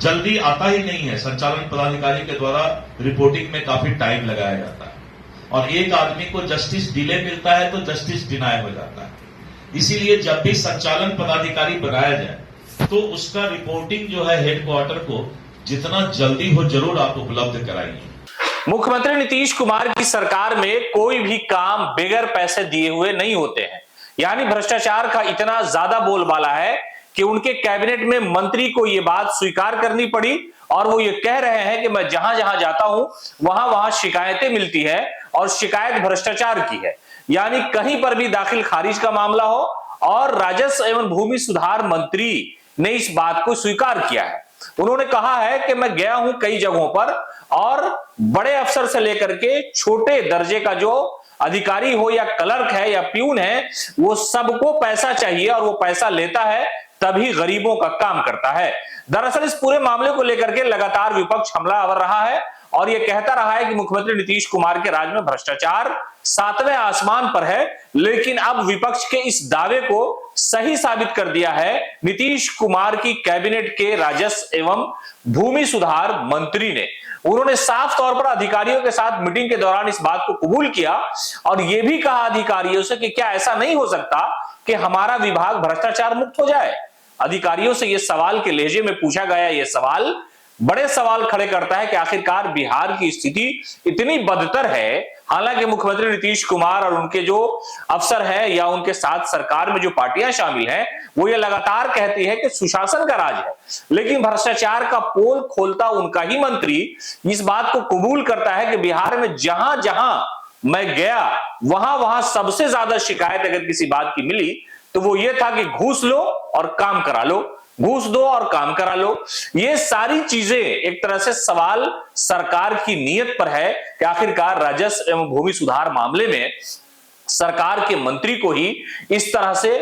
जल्दी आता ही नहीं है। संचालन पदाधिकारी के द्वारा रिपोर्टिंग में काफी टाइम लगाया जाता है और एक आदमी को जस्टिस डिले मिलता है तो जस्टिस डिनाय हो जाता है। इसीलिए जब भी संचालन पदाधिकारी बनाया जाए तो उसका रिपोर्टिंग जो है हेडक्वार्टर को जितना जल्दी हो जरूर आप उपलब्ध कराइए। मुख्यमंत्री नीतीश कुमार की सरकार में कोई भी काम बगैर पैसे दिए हुए नहीं होते हैं। यानी भ्रष्टाचार का इतना ज्यादा बोलबाला है कि उनके कैबिनेट में मंत्री को यह बात स्वीकार करनी पड़ी और वो ये कह रहे हैं कि मैं जहां जहां जाता हूं वहां वहां शिकायतें मिलती है और शिकायत भ्रष्टाचार की है। यानी कहीं पर भी दाखिल खारिज का मामला हो और राजस्व एवं भूमि सुधार मंत्री ने इस बात को स्वीकार किया है। उन्होंने कहा है कि मैं गया हूं कई जगहों पर और बड़े अफसर से लेकर के छोटे दर्जे का जो अधिकारी हो या क्लर्क है या प्यून है, वो सबको पैसा चाहिए और वो पैसा लेता है तभी गरीबों का काम करता है। दरअसल इस पूरे मामले को लेकर के लगातार विपक्ष हमलावर रहा है और यह कहता रहा है कि मुख्यमंत्री नीतीश कुमार के राज में भ्रष्टाचार 7वें आसमान पर है। लेकिन अब विपक्ष के इस दावे को सही साबित कर दिया है नीतीश कुमार की कैबिनेट के राजस्व एवं भूमि सुधार मंत्री ने। उन्होंने साफ तौर पर अधिकारियों के साथ मीटिंग के दौरान इस बात को कबूल किया और यह भी कहा अधिकारियों से कि क्या ऐसा नहीं हो सकता कि हमारा विभाग भ्रष्टाचार मुक्त हो जाए। अधिकारियों से यह सवाल के लहजे में पूछा गया यह सवाल बड़े सवाल खड़े करता है कि आखिरकार बिहार की स्थिति इतनी बदतर है। हालांकि मुख्यमंत्री नीतीश कुमार और उनके जो अफसर हैं या उनके साथ सरकार में जो पार्टियां शामिल हैं वो ये लगातार कहती है कि सुशासन का राज है, लेकिन भ्रष्टाचार का पोल खोलता उनका ही मंत्री इस बात को कबूल करता है कि बिहार में जहां जहां मैं गया वहां वहां सबसे ज्यादा शिकायत अगर किसी बात की मिली तो वो ये था कि घूस लो और काम करा लो, घूस दो और काम करा लो। ये सारी चीजें एक तरह से सवाल सरकार की नीयत पर है कि आखिरकार राजस्व एवं भूमि सुधार मामले में सरकार के मंत्री को ही इस तरह से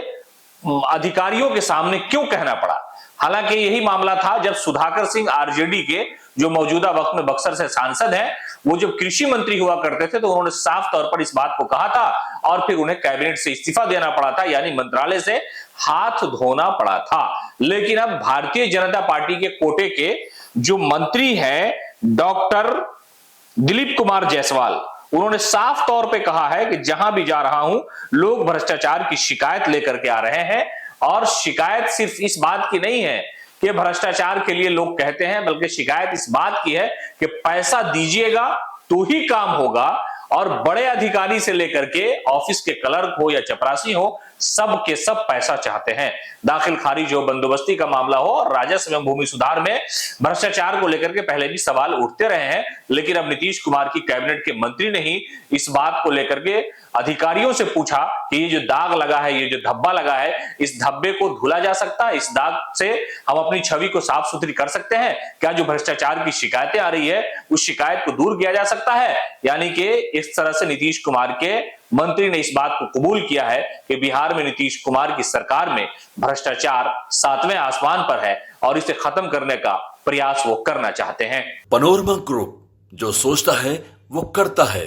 अधिकारियों के सामने क्यों कहना पड़ा। हालांकि यही मामला था जब सुधाकर सिंह आरजेडी के जो मौजूदा वक्त में बक्सर से सांसद हैं, वो जब कृषि मंत्री हुआ करते थे तो उन्होंने साफ तौर पर इस बात को कहा था और फिर उन्हें कैबिनेट से इस्तीफा देना पड़ा था, यानी मंत्रालय से हाथ धोना पड़ा था। लेकिन अब भारतीय जनता पार्टी के कोटे के जो मंत्री हैं डॉक्टर दिलीप कुमार जायसवाल, उन्होंने साफ तौर पे कहा है कि जहां भी जा रहा हूं लोग भ्रष्टाचार की शिकायत लेकर के आ रहे हैं और शिकायत सिर्फ इस बात की नहीं है कि भ्रष्टाचार के लिए लोग कहते हैं, बल्कि शिकायत इस बात की है कि पैसा दीजिएगा तो ही काम होगा और बड़े अधिकारी से लेकर के ऑफिस के क्लर्क हो या चपरासी हो सब के सब पैसा चाहते हैं। दाखिल खारिज हो, बंदोबस्ती का मामला हो और राजस्व एवं भूमि सुधार में भ्रष्टाचार को लेकर के पहले भी सवाल उठते रहे हैं, लेकिन अब नीतीश कुमार की कैबिनेट के मंत्री ने ही इस बात को लेकर के अधिकारियों से पूछा कि ये जो दाग लगा है, ये जो धब्बा लगा है, इस धब्बे को धुला जा सकता है, इस दाग से हम अपनी छवि को साफ सुथरी कर सकते हैं क्या? जो भ्रष्टाचार की शिकायतें आ रही है उस शिकायत को दूर किया जा सकता है। यानी कि इस तरह से नीतीश कुमार के मंत्री ने इस बात को कबूल किया है कि बिहार में नीतीश कुमार की सरकार में भ्रष्टाचार 7वें आसमान पर है और इसे खत्म करने का प्रयास वो करना चाहते हैं। पनोरमा ग्रुप, जो सोचता है वो करता है।